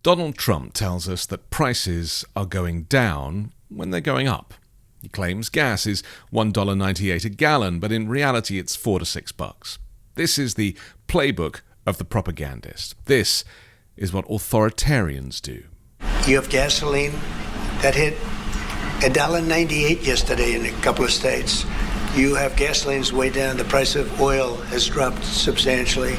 Donald Trump tells us that prices are going down when they're going up. He claims gas is $1.98 a gallon, but in reality it's $4 to $6. This is the playbook of the propagandist. This is what authoritarians do. You have gasoline that hit $1.98 yesterday in a couple of states. You have gasoline's way down. The price of oil has dropped substantially.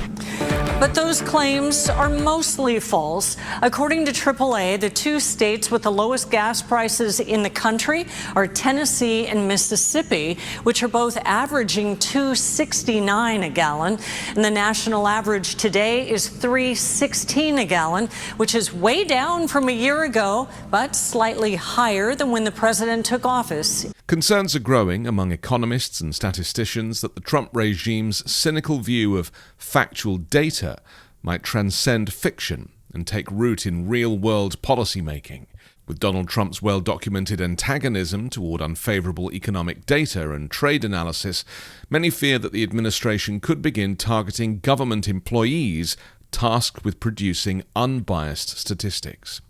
But those claims are mostly false. According to AAA, the two states with the lowest gas prices in the country are Tennessee and Mississippi, which are both averaging $2.69 a gallon. And the national average today is $3.16 a gallon, which is way down from a year ago, but slightly higher than when the president took office. Concerns are growing among economists and statisticians that the Trump regime's cynical view of factual data might transcend fiction and take root in real-world policymaking. With Donald Trump's well-documented antagonism toward unfavorable economic data and trade analysis, many fear that the administration could begin targeting government employees tasked with producing unbiased statistics.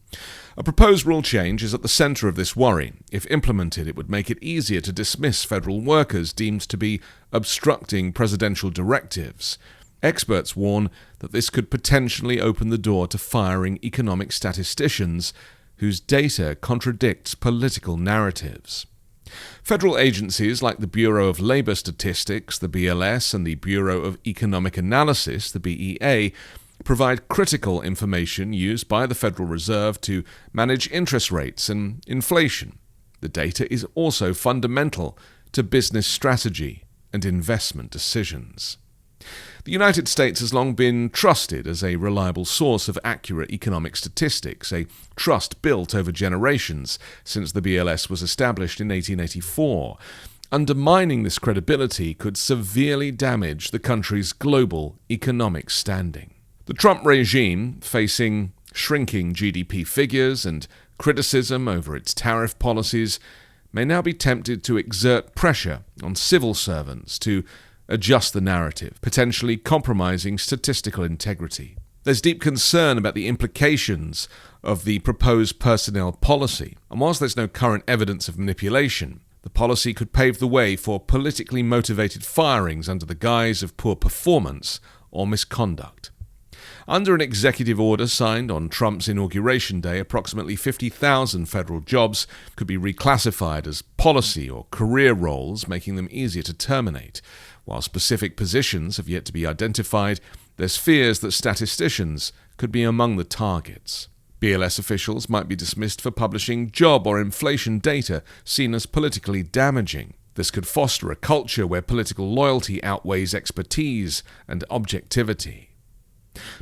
A proposed rule change is at the center of this worry. If implemented, it would make it easier to dismiss federal workers deemed to be obstructing presidential directives. Experts warn that this could potentially open the door to firing economic statisticians whose data contradicts political narratives. Federal agencies like the Bureau of Labor Statistics, the BLS, and the Bureau of Economic Analysis, the BEA, provide critical information used by the Federal Reserve to manage interest rates and inflation. The data is also fundamental to business strategy and investment decisions. The United States has long been trusted as a reliable source of accurate economic statistics, a trust built over generations since the BLS was established in 1884. Undermining this credibility could severely damage the country's global economic standing. The Trump regime, facing shrinking GDP figures and criticism over its tariff policies, may now be tempted to exert pressure on civil servants to adjust the narrative, potentially compromising statistical integrity. There's deep concern about the implications of the proposed personnel policy, and whilst there's no current evidence of manipulation, the policy could pave the way for politically motivated firings under the guise of poor performance or misconduct. Under an executive order signed on Trump's inauguration day, approximately 50,000 federal jobs could be reclassified as policy or career roles, making them easier to terminate. While specific positions have yet to be identified, there's fears that statisticians could be among the targets. BLS officials might be dismissed for publishing job or inflation data seen as politically damaging. This could foster a culture where political loyalty outweighs expertise and objectivity.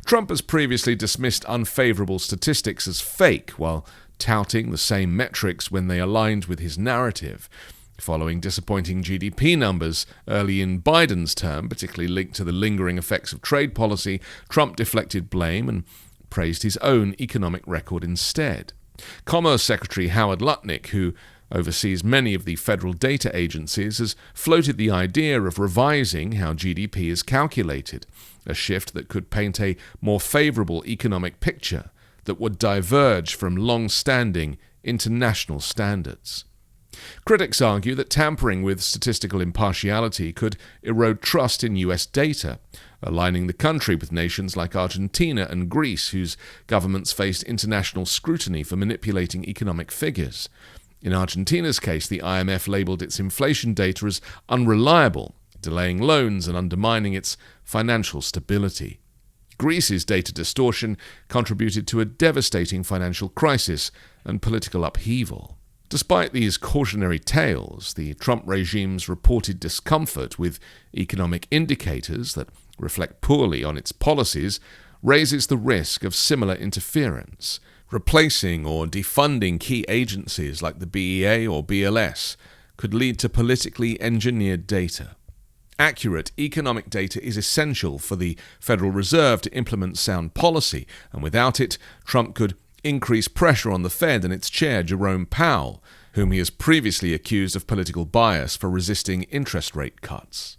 Trump has previously dismissed unfavorable statistics as fake, while touting the same metrics when they aligned with his narrative. Following disappointing GDP numbers early in Biden's term, particularly linked to the lingering effects of trade policy, Trump deflected blame and praised his own economic record instead. Commerce Secretary Howard Lutnick, who oversees many of the federal data agencies, has floated the idea of revising how GDP is calculated, a shift that could paint a more favorable economic picture that would diverge from long-standing international standards. Critics argue that tampering with statistical impartiality could erode trust in U.S. data, aligning the country with nations like Argentina and Greece, whose governments faced international scrutiny for manipulating economic figures. In Argentina's case, the IMF labeled its inflation data as unreliable, delaying loans and undermining its financial stability. Greece's data distortion contributed to a devastating financial crisis and political upheaval. Despite these cautionary tales, the Trump regime's reported discomfort with economic indicators that reflect poorly on its policies raises the risk of similar interference. Replacing or defunding key agencies like the BEA or BLS could lead to politically engineered data. Accurate economic data is essential for the Federal Reserve to implement sound policy, and without it, Trump could increase pressure on the Fed and its chair, Jerome Powell, whom he has previously accused of political bias for resisting interest rate cuts.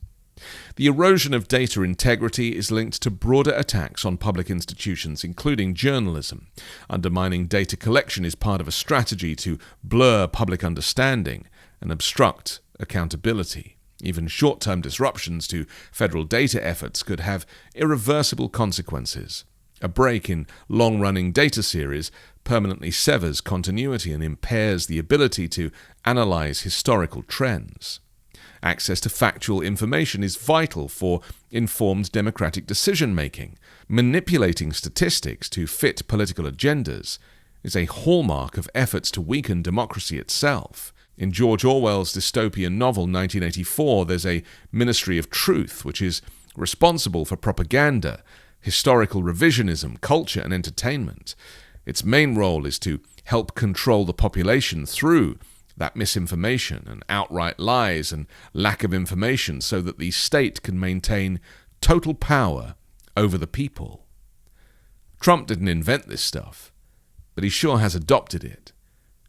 The erosion of data integrity is linked to broader attacks on public institutions, including journalism. Undermining data collection is part of a strategy to blur public understanding and obstruct accountability. Even short-term disruptions to federal data efforts could have irreversible consequences. A break in long-running data series permanently severs continuity and impairs the ability to analyze historical trends. Access to factual information is vital for informed democratic decision-making. Manipulating statistics to fit political agendas is a hallmark of efforts to weaken democracy itself. In George Orwell's dystopian novel 1984, there's a Ministry of Truth, which is responsible for propaganda, historical revisionism, culture, and entertainment. Its main role is to help control the population through that misinformation and outright lies and lack of information so that the state can maintain total power over the people. Trump didn't invent this stuff, but he sure has adopted it,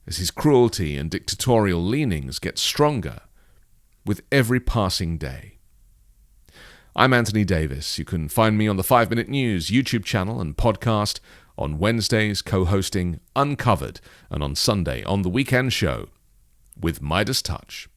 as his cruelty and dictatorial leanings get stronger with every passing day. I'm Anthony Davis. You can find me on the 5 Minute News YouTube channel and podcast, on Wednesdays co-hosting Uncovered, and on Sunday on The Weekend Show with Midas Touch.